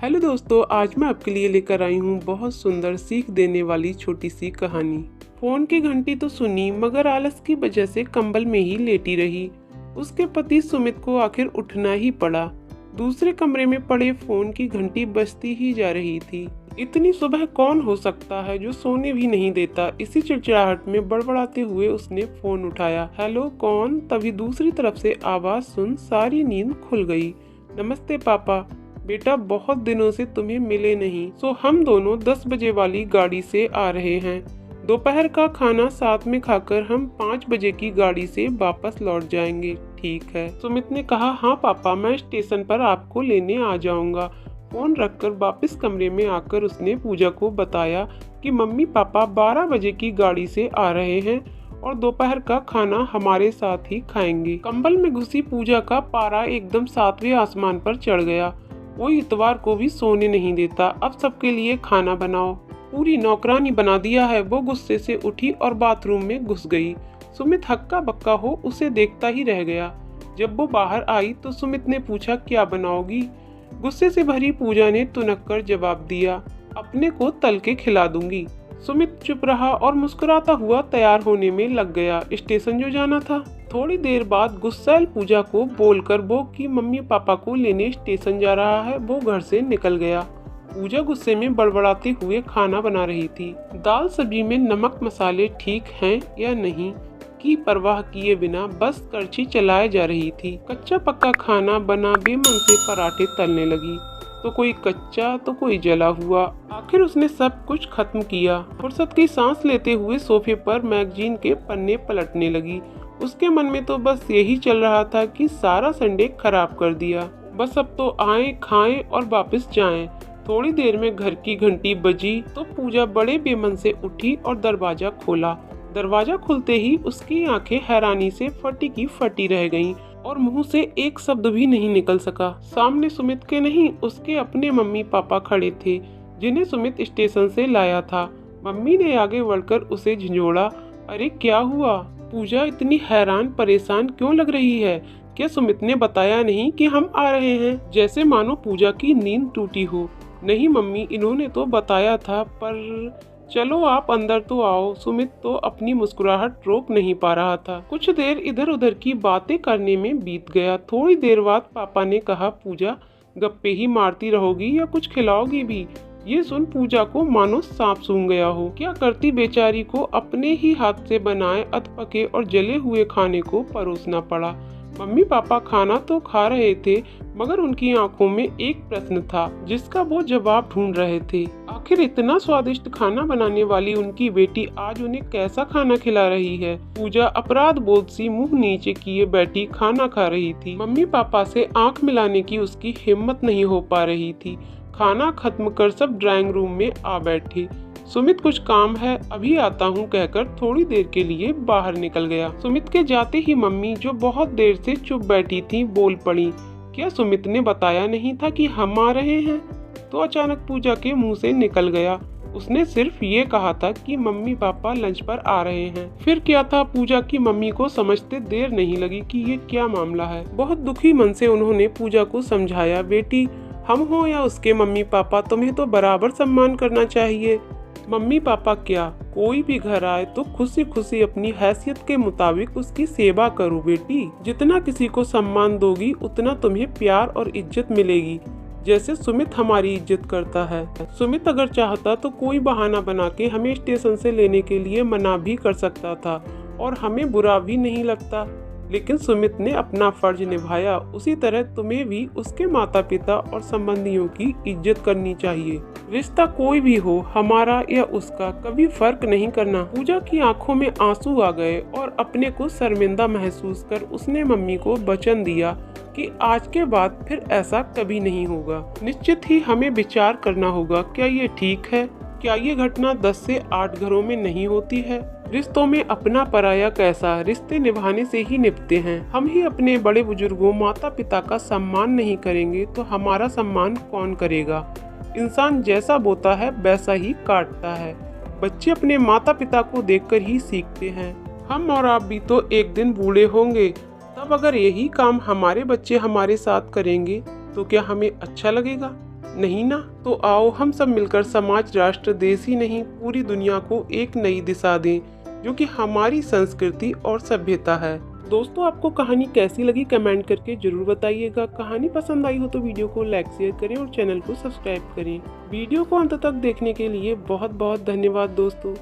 Hello दोस्तों, आज मैं आपके लिए लेकर आई हूँ बहुत सुंदर सीख देने वाली छोटी सी कहानी। फोन की घंटी तो सुनी मगर आलस की वजह से कंबल में ही लेटी रही। उसके पति सुमित को आखिर उठना ही पड़ा। दूसरे कमरे में पड़े फोन की घंटी बजती ही जा रही थी। इतनी सुबह कौन हो सकता है जो सोने भी नहीं देता। इसी चिड़चिड़ाहट में बड़बड़ाते हुए उसने फोन उठाया। हेलो, कौन? तभी दूसरी तरफ से आवाज सुन सारी नींद खुल गई। नमस्ते पापा। बेटा, बहुत दिनों से तुम्हें मिले नहीं, सो हम दोनों 10 बजे वाली गाड़ी से आ रहे हैं। दोपहर का खाना साथ में खाकर हम 5 बजे की गाड़ी से वापस लौट जाएंगे। ठीक है, सुमित ने कहा। हाँ पापा, मैं स्टेशन पर आपको लेने आ जाऊंगा। फोन रखकर वापस कमरे में आकर उसने पूजा को बताया कि मम्मी पापा 12 बजे की गाड़ी से आ रहे हैं और दोपहर का खाना हमारे साथ ही खाएंगे। कंबल में घुसी पूजा का पारा एकदम 7वें आसमान पर चढ़ गया। वो इतवार को भी सोने नहीं देता। अब सबके लिए खाना बनाओ, पूरी नौकरानी बना दिया है। वो गुस्से से उठी और बाथरूम में घुस गई। सुमित हक्का बक्का हो उसे देखता ही रह गया। जब वो बाहर आई तो सुमित ने पूछा, क्या बनाओगी? गुस्से से भरी पूजा ने तुनक कर जवाब दिया, अपने को तल के खिला दूंगी। सुमित चुप रहा और मुस्कुराता हुआ तैयार होने में लग गया। स्टेशन जो जाना था। थोड़ी देर बाद गुस्सैल पूजा को बोलकर वो कि मम्मी पापा को लेने स्टेशन जा रहा है, वो घर से निकल गया। पूजा गुस्से में बड़बड़ाते हुए खाना बना रही थी। दाल सब्जी में नमक मसाले ठीक हैं या नहीं की परवाह किए बिना बस करछी चलाए जा रही थी। कच्चा पक्का खाना बना बेमन से पराठे तलने लगी। तो कोई कच्चा तो कोई जला हुआ। आखिर उसने सब कुछ खत्म किया। फुर्सत की सांस लेते हुए सोफे पर मैगजीन के पन्ने पलटने लगी। उसके मन में तो बस यही चल रहा था कि सारा संडे खराब कर दिया। बस अब तो आए, खाएं और वापस जाएं। थोड़ी देर में घर की घंटी बजी तो पूजा बड़े बेमन से उठी और दरवाजा खोला। दरवाजा खुलते ही उसकी आंखें हैरानी से फटी की फटी रह गईं और मुंह से एक शब्द भी नहीं निकल सका। सामने सुमित के नहीं, उसके अपने मम्मी पापा खड़े थे, जिन्हें सुमित स्टेशन से लाया था। मम्मी ने आगे बढ़कर उसे झंझोड़ा। अरे क्या हुआ? पूजा इतनी हैरान परेशान क्यों लग रही है? क्या सुमित ने बताया नहीं कि हम आ रहे हैं? जैसे मानो पूजा की नींद टूटी हो। नहीं मम्मी, इन्होंने तो बताया था, पर चलो आप अंदर तो आओ। सुमित तो अपनी मुस्कुराहट रोक नहीं पा रहा था। कुछ देर इधर उधर की बातें करने में बीत गया। थोड़ी देर बाद पापा ने कहा, पूजा गप्पे ही मारती रहोगी या कुछ खिलाओगी भी? ये सुन पूजा को मानो सांप सूंघ गया हो। क्या करती बेचारी को अपने ही हाथ से बनाए अधपके और जले हुए खाने को परोसना पड़ा। मम्मी पापा खाना तो खा रहे थे मगर उनकी आंखों में एक प्रश्न था जिसका वो जवाब ढूंढ रहे थे। आखिर इतना स्वादिष्ट खाना बनाने वाली उनकी बेटी आज उन्हें कैसा खाना खिला रही है? पूजा अपराध बोध सी मुंह नीचे किए बैठी खाना खा रही थी। मम्मी पापा से आंख मिलाने की उसकी हिम्मत नहीं हो पा रही थी। खाना खत्म कर सब ड्राइंग रूम में आ बैठे। सुमित कुछ काम है, अभी आता हूँ कहकर थोड़ी देर के लिए बाहर निकल गया। सुमित के जाते ही मम्मी, जो बहुत देर से चुप बैठी थी, बोल पड़ी, क्या सुमित ने बताया नहीं था कि हम आ रहे हैं? तो अचानक पूजा के मुंह से निकल गया, उसने सिर्फ ये कहा था कि मम्मी पापा लंच पर आ रहे हैं। फिर क्या था? पूजा की मम्मी को समझते देर नहीं लगी कि ये क्या मामला है। बहुत दुखी मन से उन्होंने पूजा को समझाया, बेटी हम हो या उसके मम्मी पापा, तुम्हें तो बराबर सम्मान करना चाहिए। मम्मी पापा क्या, कोई भी घर आए तो खुशी खुशी अपनी हैसियत के मुताबिक उसकी सेवा करो बेटी। जितना किसी को सम्मान दोगी उतना तुम्हें प्यार और इज्जत मिलेगी, जैसे सुमित हमारी इज्जत करता है। सुमित अगर चाहता तो कोई बहाना बना के हमें स्टेशन से लेने के लिए मना भी कर सकता था और हमें बुरा भी नहीं लगता, लेकिन सुमित ने अपना फर्ज निभाया। उसी तरह तुम्हें भी उसके माता पिता और संबंधियों की इज्जत करनी चाहिए। रिश्ता कोई भी हो, हमारा या उसका, कभी फर्क नहीं करना। पूजा की आंखों में आंसू आ गए और अपने को शर्मिंदा महसूस कर उसने मम्मी को वचन दिया कि आज के बाद फिर ऐसा कभी नहीं होगा। निश्चित ही हमें विचार करना होगा, क्या ये ठीक है? क्या ये घटना 10 से 8 घरों में नहीं होती है? रिश्तों में अपना पराया कैसा, रिश्ते निभाने से ही निभते हैं। हम ही अपने बड़े बुजुर्गों माता पिता का सम्मान नहीं करेंगे तो हमारा सम्मान कौन करेगा? इंसान जैसा बोता है वैसा ही काटता है। बच्चे अपने माता पिता को देखकर ही सीखते हैं। हम और आप भी तो एक दिन बूढ़े होंगे, तब अगर यही काम हमारे बच्चे हमारे साथ करेंगे तो क्या हमें अच्छा लगेगा? नहीं ना? तो आओ हम सब मिलकर समाज, राष्ट्र, देश ही नहीं पूरी दुनिया को एक नई दिशा दें, जो कि हमारी संस्कृति और सभ्यता है। दोस्तों, आपको कहानी कैसी लगी कमेंट करके जरूर बताइएगा। कहानी पसंद आई हो तो वीडियो को लाइक शेयर करें और चैनल को सब्सक्राइब करें। वीडियो को अंत तक देखने के लिए बहुत बहुत धन्यवाद दोस्तों।